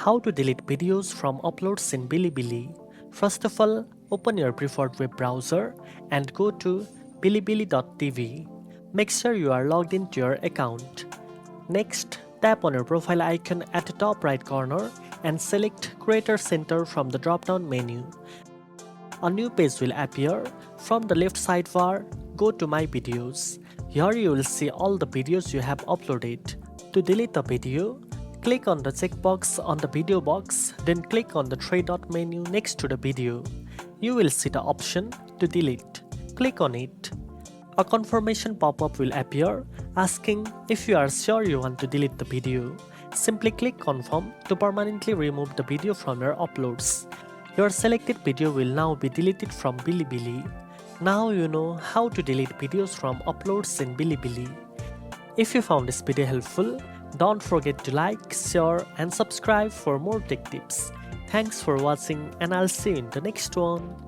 How to delete videos from uploads in Bilibili. First of all, open your preferred web browser and go to bilibili.tv. Make sure you are logged into your account. Next, tap on your profile icon at the top right corner and select Creator Center from the drop-down menu. A new page will appear. From the left sidebar, go to My Videos. Here you will see all the videos you have uploaded. To delete the video, click on the checkbox on the video box, then click on the three-dot menu next to the video. You will see the option to delete. Click on it. A confirmation pop-up will appear asking if you are sure you want to delete the video. Simply click Confirm to permanently remove the video from your uploads. Your selected video will now be deleted from Bilibili. Now you know how to delete videos from uploads in Bilibili. If you found this video helpful, don't forget to like, share and subscribe for more tech tips. Thanks for watching and I'll see you in the next one.